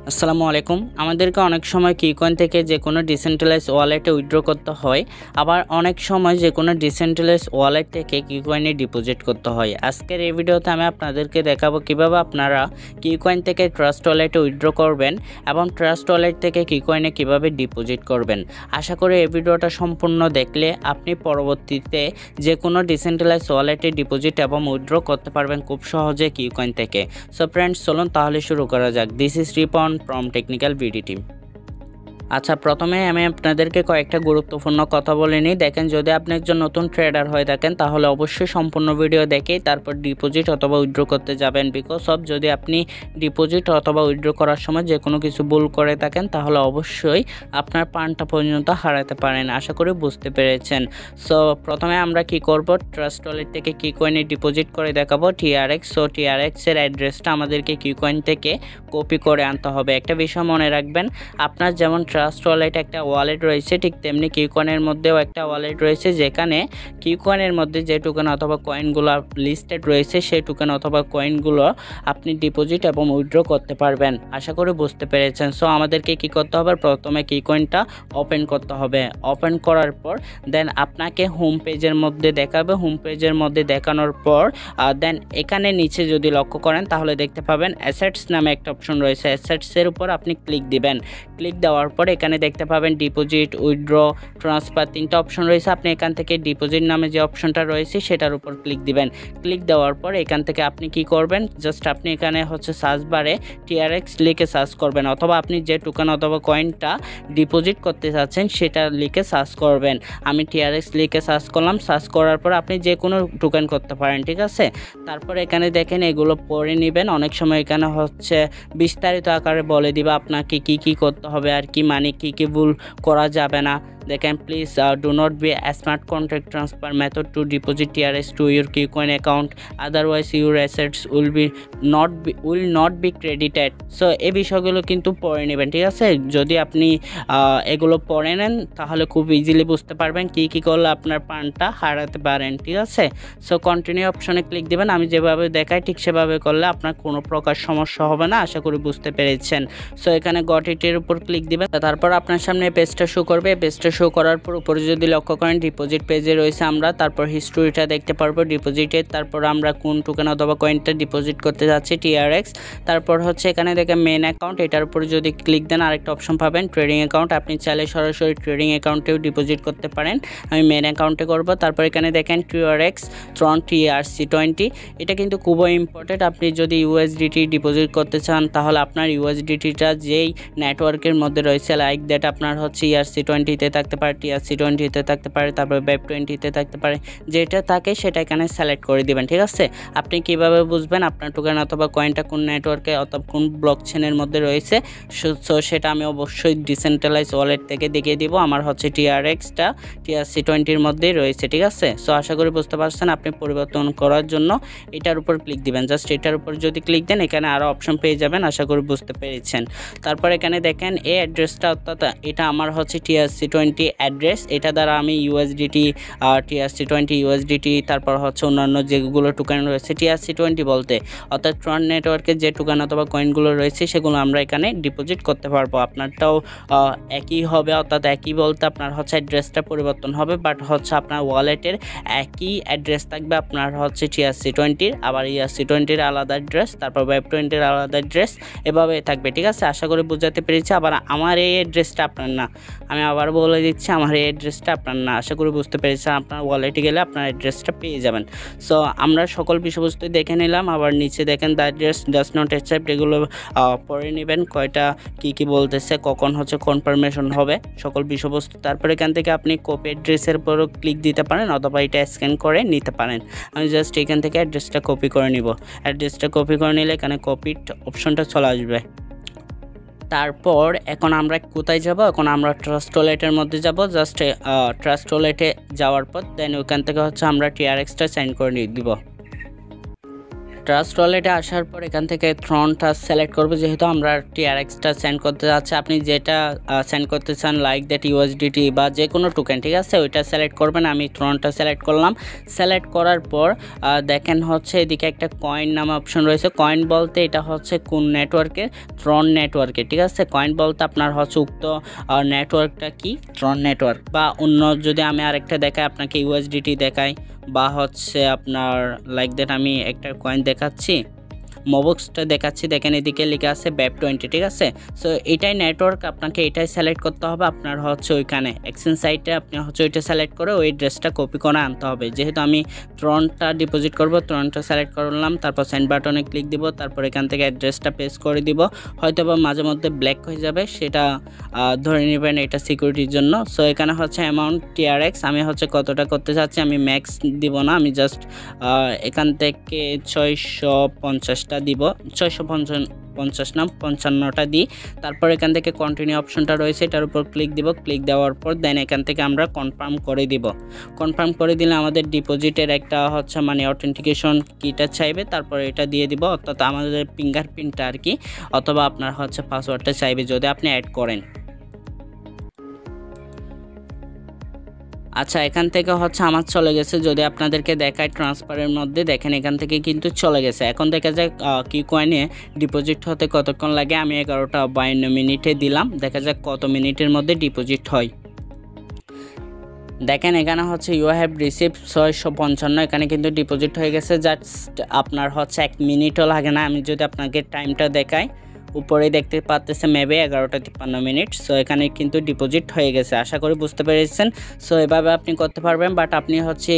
আসসালামু আলাইকুম। আমাদেরকে অনেক সময় কিকয়েন থেকে যে কোনো ডিসেন্ট্রালাইজ ওয়ালেটে উইথড্র করতে হয়, আবার অনেক সময় যে কোনো ডিসেন্ট্রালাইজ ওয়ালেট থেকে কিকয়েনে ডিপোজিট করতে হয়। আজকের এই ভিডিওতে আমি আপনাদেরকে দেখাবো কিভাবে আপনারা কিকয়েন থেকে ট্রাস্ট ওয়ালেটে উইথড্র করবেন এবং ট্রাস্ট ওয়ালেট থেকে কিকয়েনে কিভাবে ডিপোজিট করবেন। আশা করি এই ভিডিওটা সম্পূর্ণ দেখলে আপনি পরবর্তীতে যে কোনো ডিসেন্ট্রালাইজ ওয়ালেটে ডিপোজিট এবং উইথড্র করতে পারবেন খুব সহজে কিকয়েন থেকে। সো ফ্রেন্ডস, চলুন তাহলে শুরু করা যাক। This is Ripon from Technical BD team। আচ্ছা, প্রথমে আমি আপনাদেরকে কয়েকটা গুরুত্বপূর্ণ কথা বলে নিই। দেখেন, যদি আপনি একজন নতুন ট্রেডার হয়ে থাকেন তাহলে অবশ্যই সম্পূর্ণ ভিডিও দেখেই তারপর ডিপোজিট অথবা উইথড্র করতে যাবেন। বিকজ অফ যদি আপনি ডিপোজিট অথবা উইথড্র করার সময় যে কোনো কিছু ভুল করে থাকেন তাহলে অবশ্যই আপনার পানটা পর্যন্ত হারাতে পারেন। আশা করি বুঝতে পেরেছেন। সো প্রথমে আমরা কি করব, ট্রাস্ট ওয়ালেট থেকে কিকয়েনে ডিপোজিট করে দেখাবো TRX। সো TRX এর অ্যাড্রেসটা আমাদেরকে কিকয়েন থেকে কপি করে আনতে হবে। একটা বিষয় মনে রাখবেন, আপনার যেমন ট্রাস্ট ওয়ালেট একটা ওয়ালেট রয়েছে, ঠিক তেমনি কিকয়েনের মধ্যেও একটা ওয়ালেট রয়েছে, যেখানে কিকয়েনের মধ্যে যে টোকেন অথবা কয়েনগুলো লিস্টেড রয়েছে সেই টোকেন অথবা কয়েনগুলো আপনি ডিপোজিট এবং উইথড্র করতে পারবেন। আশা করি বুঝতে পেরেছেন। সো আমাদেরকে কি করতে হবে, প্রথমে কিকয়েনটা ওপেন করতে হবে। ওপেন করার পর দেন আপনাকে হোম পেজের মধ্যে দেখাবে। হোম পেজের মধ্যে দেখানোর পর দেন এখানে নিচে যদি লক্ষ্য করেন তাহলে দেখতে পাবেন অ্যাসেটস নামে একটা অপশন রয়েছে। অ্যাসেটসের উপর আপনি ক্লিক দিবেন। ক্লিক দেওয়ার পর এখানে দেখতে পাবেন ডিপোজিট, উইথড্র, ট্রান্সফার তিনটা অপশন রয়েছে। আপনি এখান থেকে ডিপোজিট নামে যে অপশনটা রয়েছে সেটার উপর ক্লিক দিবেন। ক্লিক দেওয়ার পর এখান থেকে আপনি কি করবেন, জাস্ট আপনি এখানে সার্চ বারে TRX লিখে সার্চ করবেন, অথবা আপনি যে টোকেন অথবা কয়েনটা ডিপোজিট করতে চাচ্ছেন সেটা লিখে সার্চ করবেন। আমি TRX লিখে সার্চ করলাম। সার্চ করার পর আপনি যে কোনো টোকেন করতে পারেন, ঠিক আছে। তারপর এখানে দেখেন এগুলো পড়ে নেবেন। অনেক সময় এখানে বিস্তারিত আকারে বলে দিবা আপনাকে কি করতে হবে আর কি, মানে কি ভুল করা যাবে না। দেখেন, please do not be a smart contract transfer method to deposit TRX to your Kucoin account, otherwise your assets will not be credited। So এই বিষয়গুলো কিন্তু পড়ে নেবেন, ঠিক আছে। যদি আপনি এগুলো পড়ে নেন তাহলে খুব ইজিলি বুঝতে পারবেন কি করলে আপনার পানটা হারাতে পারেন, ঠিক আছে। সো কন্টিনিউ অপশনে ক্লিক দিবেন। আমি যেভাবে দেখাই ঠিক সেভাবে করলে আপনার কোনো প্রকার সমস্যা হবে না। আশা করি বুঝতে পেরেছেন। সো এখানে গট ইটের উপর ক্লিক দিবেন। তারপর আপনার সামনে পেজটা শো করবে। পেজটা শো করার পর উপরে যদি লক্ষ্য করেন ডিপোজিট পেজে রয়েছে আমরা, তারপর হিস্ট্রিটা দেখতে পারবো ডিপোজিটের। তারপর আমরা কোন টোকেন অথবা কয়েনটা ডিপোজিট করতে যাচ্ছি, TRX। তারপর এখানে দেখেন মেন অ্যাকাউন্ট, এটার উপরে যদি ক্লিক দেন আরেকটা অপশন পাবেন ট্রেডিং অ্যাকাউন্ট। আপনি চাইলে সরাসরি ট্রেডিং অ্যাকাউন্টেও ডিপোজিট করতে পারেন। আমি মেন অ্যাকাউন্টে করব। তারপর এখানে দেখেন TRX ট্রন TRC20, এটা কিন্তু খুবই ইম্পর্টেন্ট। আপনি যদি USDT ডিপোজিট করতে চান তাহলে আপনার USDTটা যেই নেটওয়ার্কের মধ্যে রয়েছে, লাইক দ্যাট আপনার ERC20-তে থাকতে পারে, TRC20-তে থাকতে পারে, তারপর WEB20-তে থাকতে পারে, যেটা থাকে সেটা এখানে সিলেক্ট করে দিবেন, ঠিক আছে। আপনি কিভাবে বুঝবেন আপনার টোকেন অথবা কয়েনটা কোন নেটওয়ার্কে অথবা কোন ব্লকচেনের মধ্যে রয়েছে, সো সেটা আমি অবশ্যই ডিসেন্ট্রালাইজ ওয়ালেট থেকে দেখিয়ে দিব। আমার TRX-টা TRC20-র মধ্যেই রয়েছে, ঠিক আছে। সো আশা করি বুঝতে পারছেন। আপনি পরিবর্তন করার জন্য এটার উপর ক্লিক দিবেন। জাস্ট এটার উপর যদি ক্লিক দেন এখানে আরও অপশন পেয়ে যাবেন। আশা করি বুঝতে পেরেছেন। তারপর এখানে দেখেন এই অ্যাড্রেসটা, অর্থাৎ এটা আমার TRC20 অ্যাড্রেস। এটা দ্বারা আমি USDT, TRC20 USDT, তারপর অন্যান্য যেগুলো টোকেন রয়েছে TRC20 বলতে, অর্থাৎ ট্রন নেটওয়ার্কের যে টোকেন অথবা কয়েনগুলো রয়েছে সেগুলো আমরা এখানে ডিপোজিট করতে পারবো। আপনারটাও একই হবে, অর্থাৎ একই বলতে আপনার অ্যাড্রেসটা পরিবর্তন হবে, বাট আপনার ওয়ালেটের একই অ্যাড্রেস থাকবে। আপনার TRC20-র, আবার ERC20-র আলাদা অ্যাড্রেস, তারপর WEB20-র আলাদা অ্যাড্রেস, এভাবে থাকবে, ঠিক আছে। আশা করি বুঝাতে পেরেছি। আবার আমার এই অ্যাড্রেসটা আপনার না, আমি আবার বলে দিচ্ছি, আমার এই অ্যাড্রেসটা আপনার না। আশা করি বুঝতে পেরেছেন। আপনার ওয়ালেটে গেলে আপনার অ্যাড্রেসটা পেয়ে যাবেন। সো আমরা সকল বিষয়বস্তু দেখে নিলাম। আবার নিচে দেখেন the address does not accept, এগুলো পড়ে নেবেন কয়টা কি বলতেছে, কখন কনফার্মেশন হবে সকল বিষয়বস্তু। তারপর এখান থেকে আপনি কপি অ্যাড্রেসের উপরও ক্লিক দিতে পারেন অথবা এটা স্ক্যান করে নিতে পারেন। আমি জাস্ট এখান থেকে অ্যাড্রেসটা কপি করে নিব। অ্যাড্রেসটা কপি করে নিলে এখানে কপিড অপশনটা চলে আসবে। তারপর এখন আমরা কোথায় যাব, এখন আমরা ট্রাস্ট ওয়ালেটের মধ্যে যাব। জাস্ট ট্রাস্ট ওয়ালেটে যাওয়ার পর দেন ওখান থেকে আমরা TRX-টা সেন্ড করে দিব। ট্রাস্ট ওয়ালেটে আসার পর এখান থেকে থ্রনটা সিলেক্ট করব, যেহেতু আমরা টিআরএক্সটা সেন্ড করতে যাচ্ছি। আপনি যেটা সেন্ড করতে চান লাইক দ্যাট ইউএসডিটি বা যে কোনো টোকেন, ঠিক আছে, ওইটা সিলেক্ট করবেন। আমি থ্রনটা সিলেক্ট করলাম। সিলেক্ট করার পর দেখেন হচ্ছে এদিকে একটা কয়েন নামে অপশন রয়েছে। কয়েন বলতে এটা হচ্ছে কোন নেটওয়ার্কে, থ্রন নেটওয়ার্কে, ঠিক আছে। কয়েন বলতে আপনার হচ্ছে উক্ত নেটওয়ার্কটা কি, থ্রন নেটওয়ার্ক। বা অন্য যদি আমি আরেকটা দেখাই আপনাকে, ইউএসডিটি দেখাই বা হচ্ছে আপনার লাইক দ্যাট আমি একটা কয়েন দেখাচ্ছি, মোবক্সটা দেখাচ্ছি। দেখেন এদিকে লেখা আছে 𝐕𝐈𝐏, ঠিক আছে। সো এটাই নেটওয়ার্ক, আপনাকে এটাই সিলেক্ট করতে হবে। আপনার হচ্ছে ওইখানে এক্সচেঞ্জ সাইটে আপনি হচ্ছে ওইটা সিলেক্ট করে ওই ড্রেসটা কপি করে আনতে হবে। যেহেতু আমি থ্রনটা ডিপোজিট করব, থ্রনটা সিলেক্ট করলাম, তারপর সেন্ড বাটনে ক্লিক দিব, তারপর এখান থেকে অ্যাড্রেসটা পেস্ট করে দিব। হয়তো বা মাঝে মধ্যে ব্ল্যাক হয়ে যাবে, সেটা ধরে নেবেন, এটা সিকিউরিটির জন্য। সো এখানে হচ্ছে অ্যামাউন্ট টিআরএক্স, আমি হচ্ছে কতটা করতে চাচ্ছি, আমি ম্যাক্স দিব না, আমি জাস্ট এখান থেকে 650টা দিব, 650 না 55টা দিই। তারপর এখান থেকে কন্টিনিউ অপশনটা রয়েছে, এটার উপর ক্লিক দিব। ক্লিক দেওয়ার পর দেন এখান থেকে আমরা কনফার্ম করে দিব। কনফার্ম করে দিলে আমাদের ডিপোজিটের একটা হচ্ছে মানে অথেন্টিকেশন কিটা চাইবে, তারপর এটা দিয়ে দিব, অর্থাৎ আমাদের ফিঙ্গারপ্রিন্টটা আর কি, অথবা আপনার হচ্ছে পাসওয়ার্ডটা চাইবে যদি আপনি অ্যাড করেন। আচ্ছা, এখান থেকে হচ্ছে আমার চলে গেছে। যদি আপনাদেরকে দেখায় ট্রান্সফারের মধ্যে, দেখেন এখান থেকে কিন্তু চলে গেছে। এখন দেখা যায় কিকয়েনে ডিপোজিট হতে কতক্ষণ লাগে। আমি 11টা 52 মিনিটে দিলাম, দেখা যাক কত মিনিটের মধ্যে ডিপোজিট হয়। দেখেন এখানে হচ্ছে ইউ হ্যাভ রিসিভড 655, এখানে কিন্তু ডিপোজিট হয়ে গেছে। জাস্ট আপনার হচ্ছে 1 মিনিটও লাগে না। আমি যদি আপনাকে টাইমটা দেখাই, উপরে দেখতে পাচ্ছেন মেবি 11টা 53 মিনিট। সো এখানে কিন্তু ডিপোজিট হয়ে গেছে, আশা করি বুঝতে পেরেছেন। সো এভাবে আপনি করতে পারবেন। বাট আপনি হচ্ছে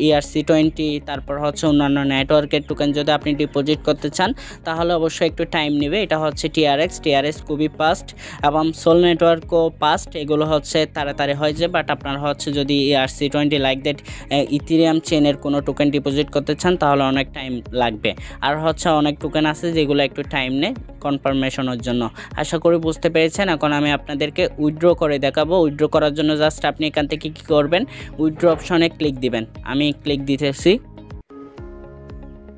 ERC20 তারপর হচ্ছে অন্যান্য নেটওয়ার্কের টোকেন যদি আপনি ডিপোজিট করতে চান, তাহলে অবশ্যই একটু টাইম নেবে। এটা হচ্ছে টিআরএক্স খুবই ফাস্ট, এবং সোল নেটওয়ার্কও ফাস্ট, এগুলো হচ্ছে তাড়াতাড়ি হয়ে যায়। বাট আপনার হচ্ছে যদি ERC20 লাইক দ্যাট ইথেরিয়াম চেনের কোনো টোকেন ডিপোজিট করতে চান, তাহলে অনেক টাইম লাগবে। আর হচ্ছে অনেক টোকেন আছে যেগুলো একটু টাইম নেয় কনফার্মেশনের জন্য। আশা করি বুঝতে পেরেছেন। এখন আমি আপনাদেরকে উইথড্র করে দেখাবো। উইথড্র করার জন্য জাস্ট আপনি এখান থেকে কী করবেন, উইথড্র অপশনে ক্লিক দিবেন। আমি ক্লিক দিতেছি।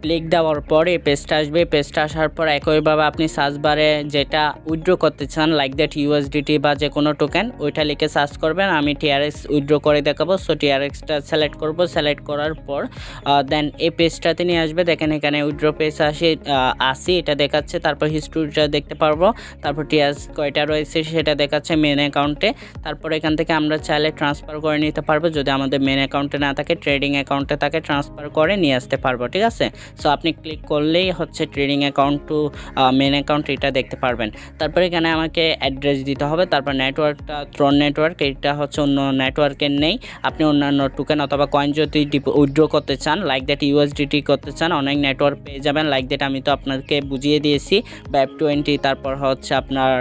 ক্লিক দেওয়ার পর এই পেজটা আসবে। পেজটা আসার পর একইভাবে আপনি সার্চ বারে যেটা উইথড্র করতে চান লাইক দ্যাট ইউএসডিটি বা যে কোনো টোকেন, ওইটা লিখে সার্চ করবেন। আমি টিআরএক্স উইথড্র করে দেখাবো। সো টিআরএক্সটা সিলেক্ট করব। সিলেক্ট করার পর দেন এই পেজটাতে নিয়ে আসবে। দেখেন এখানে উইথড্র পেজ আসি এটা দেখাচ্ছে। তারপর হিস্ট্রিটা দেখতে পারবো। তারপর টিআরএক্স কয়টা রয়েছে সেটা দেখাচ্ছে মেন অ্যাকাউন্টে। তারপর এখান থেকে আমরা চাইলে ট্রান্সফার করে নিতে পারবো। যদি আমাদের মেন অ্যাকাউন্টে না থাকে, ট্রেডিং অ্যাকাউন্টে থাকে, ট্রান্সফার করে নিয়ে আসতে পারবো, ঠিক আছে। সো আপনি ক্লিক করলেই হচ্ছে trading account to main account এটা দেখতে পারবেন। তারপর এখানে আমাকে অ্যাড্রেস দিতে হবে। তারপর নেটওয়ার্কটা থ্রন নেটওয়ার্ক, এটা হচ্ছে অন্য নেটওয়ার্কের নেই। আপনি অন্যান্য টোকেন অথবা কয়েন যদি উইথড্র করতে চান লাইক দ্যাট ইউএসডিটি করতে চান, অনেক নেটওয়ার্ক পেয়ে যাবেন। লাইক দ্যাট আমি তো আপনাকে বুঝিয়ে দিয়েছি, 𝐕𝐈𝐿20, তারপর হচ্ছে আপনার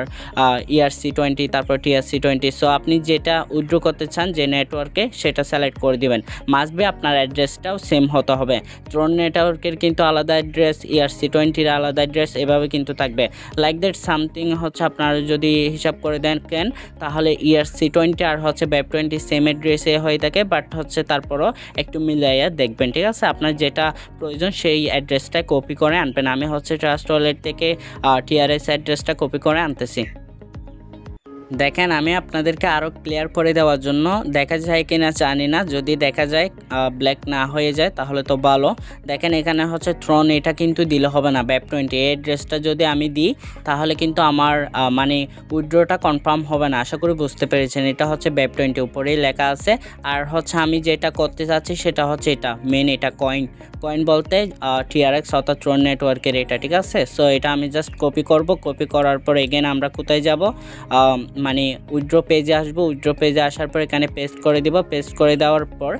ERC20, তারপর TRC20। সো আপনি যেটা উইথড্র করতে চান যে নেটওয়ার্কে, সেটা সিলেক্ট করে দিবেন। মাস্ট বি আপনার অ্যাড্রেসটাও সেম হতে হবে। থ্রন নেটওয়ার্কের কিন্তু আলাদা অ্যাড্রেস, ERC20-র আলাদা অ্যাড্রেস, এভাবে কিন্তু থাকবে। লাইক দ্যাট সামথিং হচ্ছে আপনারা যদি হিসাব করে দেখেন, তাহলে ERC20 আর হচ্ছে 𝐕𝐈𝐿20 সেম অ্যাড্রেসে হয়ে থাকে। বাট হচ্ছে তারপরও একটু মিলাইয়া দেখবেন, ঠিক আছে। আপনার যেটা প্রয়োজন সেই অ্যাড্রেসটা কপি করে আনবেন। আমি হচ্ছে ট্রাস্ট ওয়ালেট থেকে টিআরএস অ্যাড্রেসটা কপি করে আনতেছি। দেখেন আমি আপনাদেরকে আরও ক্লিয়ার করে দেওয়ার জন্য, দেখা যায় কি না জানি না, যদি দেখা যায় ব্ল্যাক না হয়ে যায় তাহলে তো ভালো। দেখেন এখানে হচ্ছে থ্রন, এটা কিন্তু দিলে হবে না। 𝐕𝐈𝐿20 এই অ্যাড্রেসটা যদি আমি দিই, তাহলে কিন্তু আমার মানে উইথড্রটা কনফার্ম হবে না। আশা করি বুঝতে পেরেছেন। এটা হচ্ছে 𝐕𝐈𝐿20 উপরেই লেখা আছে। আর হচ্ছে আমি যেটা করতে চাচ্ছি সেটা হচ্ছে এটা মেন, এটা কয়েন বলতে টিআরএক্স অর্থাৎ থ্রন নেটওয়ার্কের এটা, ঠিক আছে। সো এটা আমি জাস্ট কপি করব। কপি করার পর এগেন আমরা কোথায় যাব, মানে উইথড্র পেজে আসবো। উইথড্র পেজে আসার পর এখানে পেস্ট করে দিব। পেস্ট করে দেওয়ার পর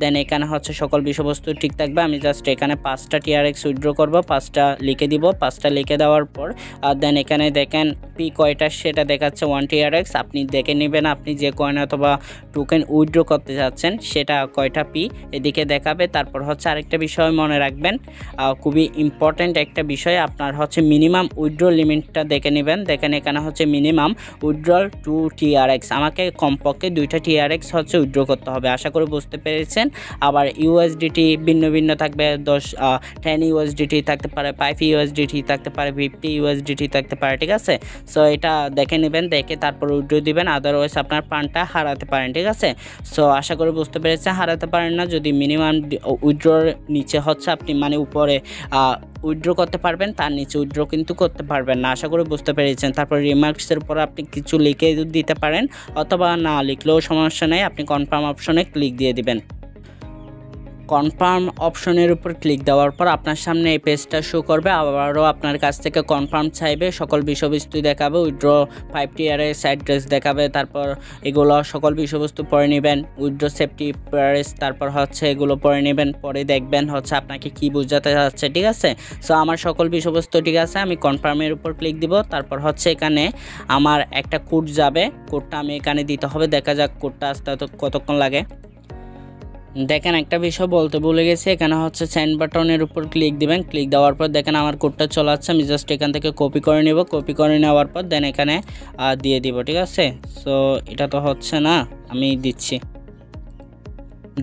দেন এখানে হচ্ছে সকল বিষয়বস্তু ঠিক থাকবে। আমি জাস্ট এখানে 5টা টিআরএক্স উইথড্র করব, 5টা লিখে দিব। 5টা লিখে দেওয়ার পর দেন এখানে দেখেন পি কয়টা সেটা দেখাচ্ছে 1 TRX। আপনি দেখে নেবেন আপনি যে কয়েন অথবা টোকেন উইথড্র করতে যাচ্ছেন সেটা কয়টা পি এদিকে দেখাবে। তারপর হচ্ছে আরেকটা বিষয় মনে রাখবেন, খুবই ইম্পর্ট্যান্ট একটা বিষয়, আপনার হচ্ছে মিনিমাম উইথড্র লিমিটটা দেখে নেবেন। দেখেন এখানে হচ্ছে মিনিমাম উইথড্রল 2 TRX, আমাকে কমপক্ষে 2টা TRX হচ্ছে উইথড্র করতে হবে। আশা করি বুঝতে পেরেছেন। আবার ইউএসডিটি ভিন্ন ভিন্ন থাকবে, 10 USDT থাকতে পারে, 5 USDT থাকতে পারে, 50 USDT থাকতে পারে, ঠিক আছে। সো এটা দেখে নেবেন, দেখে তারপর উইথড্র দিবেন, আদারওয়াইজ আপনার ফান্ডটা হারাতে পারেন, ঠিক আছে। সো আশা করি বুঝতে পেরেছেন। হারাতে পারেন না যদি মিনিমাম উইথড্রর নিচে হচ্ছে আপনি মানে উপরে উইথড্র করতে পারবেন, তার নিচে উইথড্র কিন্তু করতে পারবেন না। আশা করি বুঝতে পেরেছেন। তারপর রিমার্কসের উপর আপনি কিছু লিখে দিতে পারেন অথবা না লিখলেও সমস্যা নেই, আপনি কনফার্ম অপশনে ক্লিক দিয়ে দিবেন। কনফার্ম অপশনের উপর ক্লিক দেওয়ার পর আপনার সামনে এই পেজটা শো করবে। আবারও আপনার কাছ থেকে কনফার্ম চাইবে, সকল বিষয়বস্তু দেখাবে, উইথড্র 5 TRX অ্যাড্রেস দেখাবে। তারপর এগুলো সকল বিষয়বস্তু পড়ে নেবেন, উইথড্র সেফটি প্রাইস, তারপর হচ্ছে এগুলো পড়ে নেবেন, পরে দেখবেন হচ্ছে আপনাকে কি বোঝাতে যাচ্ছে, ঠিক আছে। সো আমার সকল বিষয়বস্তু ঠিক আছে, আমি কনফার্মের উপর ক্লিক দিব। তারপর হচ্ছে এখানে আমার একটা কোড যাবে, কোডটা আমি এখানে দিতে হবে। দেখা যাক কোডটা আসতে কতক্ষণ লাগে। দেখেন একটা বিষয় বলতে ভুলে গেছি, এখানে হচ্ছে সেন্ড বাটনের উপর ক্লিক দিবেন। ক্লিক দেওয়ার পর দেখেন আমার কোডটা চলে আসছে, আমি জাস্ট এখান থেকে কপি করে নেব। কপি করে নেওয়ার পর দেন এখানে দিয়ে দিব, ঠিক আছে। সো এটা তো হচ্ছে না, আমি দিচ্ছি।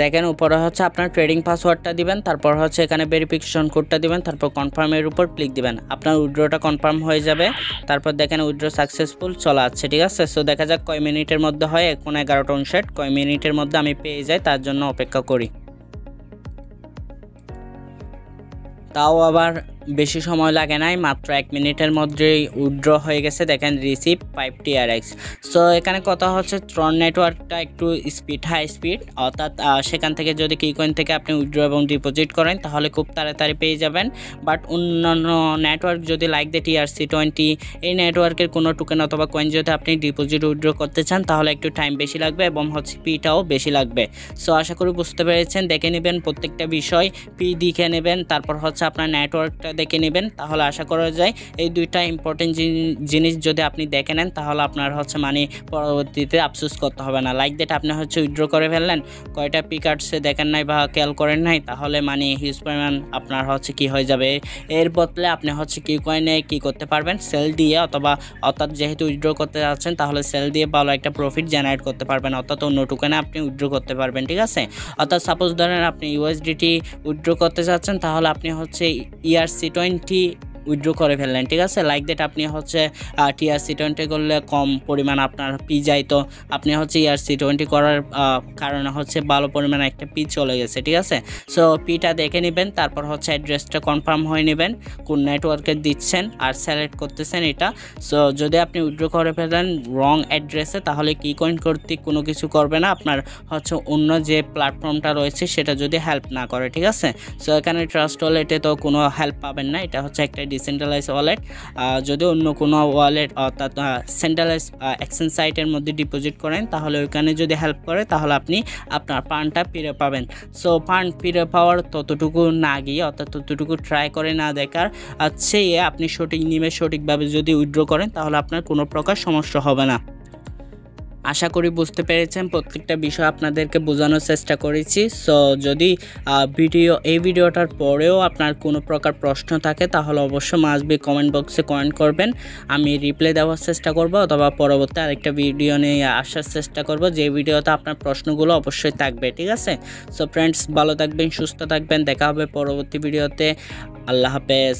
দেখেন উপরে হচ্ছে আপনার ট্রেডিং পাসওয়ার্ডটা দিবেন, তারপর হচ্ছে এখানে ভেরিফিকেশন কোডটা দিবেন, তারপর কনফার্মের উপর ক্লিক দিবেন। আপনার উইথড্রটা কনফার্ম হয়ে যাবে। তারপর দেখেন উইথড্র সাকসেসফুল চলে আসছে, ঠিক আছে। সো দেখা যাক কয় মিনিটের মধ্যে হয়। এখন 11:59, কয় মিনিটের মধ্যে আমি পেয়ে যাই তার জন্য অপেক্ষা করি। তাও আবার বেশি সময় লাগে নাই, মাত্র 1 মিনিটের মধ্যেই উইথড্র হয়ে গেছে। দেখেন রিসিভ 5 TRX। সো এখানে কথা হচ্ছে ট্রন নেটওয়ার্কটা একটু হাই স্পিড, অর্থাৎ সেখান থেকে যদি কিকয়েন থেকে আপনি উইথড্র এবং ডিপোজিট করেন তাহলে খুব তাড়াতাড়ি পেয়ে যাবেন। বাট অন্যান্য নেটওয়ার্ক যদি লাইক দ্য TRC20 এই নেটওয়ার্কের কোনো টোকেন অথবা কয়েন যদি আপনি ডিপোজিট উইথড্র করতে চান তাহলে একটু টাইম বেশি লাগবে এবং হচ্ছে পিটাও বেশি লাগবে। সো আশা করি বুঝতে পেরেছেন। দেখে নেবেন প্রত্যেকটা বিষয়, পি দেখে নেবেন, তারপর হচ্ছে আপনার নেটওয়ার্কটা দেখে নেবেন। তাহলে আশা করা যায় এই দুইটা ইম্পর্টেন্ট জিনিস যদি আপনি দেখে নেন তাহলে আপনার হচ্ছে মানে পরবর্তীতে আফসোস করতে হবে না। লাইক দ্যাট আপনি হচ্ছে উইথড্র করে ফেললেন, কয়টা পি কাটছে দেখেন নাই বা খেয়াল করেন নাই, তাহলে মানে হিউজ পরিমাণ আপনার হচ্ছে কি হয়ে যাবে। এর বদলে আপনি হচ্ছে কিকয়েনে কি করতে পারবেন, সেল দিয়ে অর্থাৎ যেহেতু উইথড্র করতে যাচ্ছেন তাহলে সেল দিয়ে ভালো একটা প্রফিট জেনারেট করতে পারবেন, অর্থাৎ অন্য টোকেনে আপনি উইথড্র করতে পারবেন, ঠিক আছে। অর্থাৎ সাপোজ ধরেন আপনি ইউএসডিটি উইথড্র করতে যাচ্ছেন তাহলে আপনি হচ্ছে ERC20 উইথড্র করে ফেললেন, ঠিক আছে। লাইক দ্যাট আপনি হচ্ছে TRC20 করলে কম পরিমাণ আপনার পি যায়, তো আপনি হচ্ছে ERC20 করার কারণে হচ্ছে ভালো পরিমাণ একটা পি চলে গেছে, ঠিক আছে। সো পিটা দেখে নেবেন, তারপর হচ্ছে অ্যাড্রেসটা কনফার্ম হয়ে নেবেন কোন নেটওয়ার্কে দিচ্ছেন আর সিলেক্ট করতেছেন এটা। সো যদি আপনি উইথড্র করে ফেলেন রং অ্যাড্রেসে তাহলে কিকয়েন কর্তৃক কোনো কিছু করবে না, আপনার হচ্ছে অন্য যে প্ল্যাটফর্মটা রয়েছে সেটা যদি হেল্প না করে, ঠিক আছে। সো এখানে ট্রাস্ট ওয়ালেটে তো কোনো হেল্প পাবেন না, এটা হচ্ছে একটা ডিসেন্ট্রালাইজ ওয়ালেট। যদি অন্য কোনো ওয়ালেট অর্থাৎ সেন্ট্রালাইজ এক্সচেঞ্জ সাইটের মধ্যে ডিপোজিট করেন তাহলে ওইখানে যদি হেল্প করে তাহলে আপনি আপনার ফান্ডটা ফিরে পাবেন। সো ফান্ড ফিরে পাওয়ার ততটুকু না গিয়ে অর্থাৎ ততটুকু ট্রাই করে না দেখার চেয়ে আপনি সঠিক নিয়মে সঠিকভাবে যদি উইথড্র করেন তাহলে আপনার কোনো প্রকার সমস্যা হবে না। আশা করি বুঝতে পেরেছেন, প্রত্যেকটা বিষয় আপনাদেরকে বোঝানোর চেষ্টা করেছি। সো যদি এই ভিডিওটার পরেও আপনার কোনো প্রকার প্রশ্ন থাকে তাহলে অবশ্যই মাস্ট কমেন্ট বক্সে কমেন্ট করবেন, আমি রিপ্লাই দেওয়ার চেষ্টা করব অথবা পরবর্তী আরেকটা ভিডিও নিয়ে আসার চেষ্টা করব যে ভিডিওতে আপনার প্রশ্নগুলো অবশ্যই থাকবে, ঠিক আছে। সো ফ্রেন্ডস ভালো থাকবেন, সুস্থ থাকবেন, দেখা হবে পরবর্তী ভিডিওতে। আল্লাহ হাফেজ।